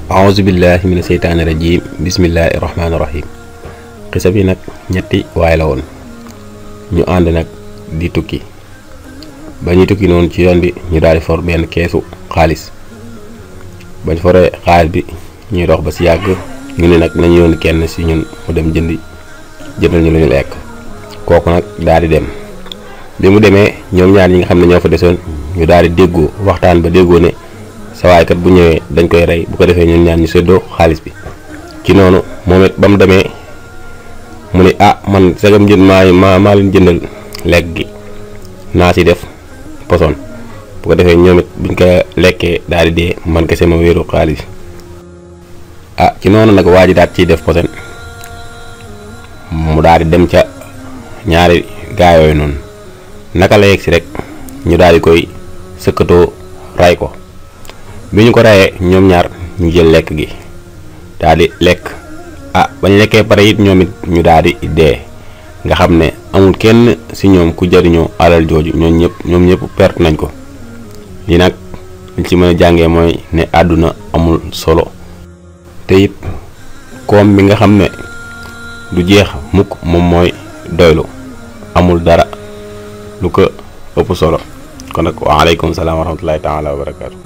auzu billahi mina seytaani rajim bismillahi rahmaani rahim. xisa bi nag ñetti waay la woon ñu ànd nag di tukki ba ñuy tukki noonu ci yoon bi ñu daal di for benn keesu xaalis. bañ foree xaalis bi ñuy dox ba si yàgg ñu ne nag nañu yónni kenn si ñun mu dem jëndal ñu lu ñu lekk. kooku nag daal di dem. bi mu demee ñoom ñaar ñi nga xam ne ñoo fa desoon ñu daal di déggoo waxtaan ba déggoo ne sawaay kat bu ñëwee dañ koy rey, bu ko defee ñun ñaar ñu séddoo xaalis bi. ci noonu moom it ba mu demee mu ne man sagam jënd maa leen jëndal lekk gi naa si def poson, bu ko defee ñoom it buñ ko lekkee daal di dee man kese ma wéeru xaalis. ci noonu nag waa ji daal ciy def poson mu daal di dem ca ñaari gaa yooyu noonu. naka la yegg si rek ñu daal di koy sëkkatoo ray ko. bi ñu ko rayee ñoom ñaar ñu jël lekk gi daal di lekk. bañ lekkee pare it ñoom it ñu daal di dee, nga xam ne amul kenn si ñoom ku jariñoo alal jooju. ñoom ñëpp perte nañ ko. li nag liñ ci mën a jàngee mooy ne àdduna amul solo, te it koom bi nga xam ne du jeex mukk moom mooy doylu. amul dara lu ko ëpp solo. kon nag waaleykum salaam wa rahmatullahi taala wa barakaatu.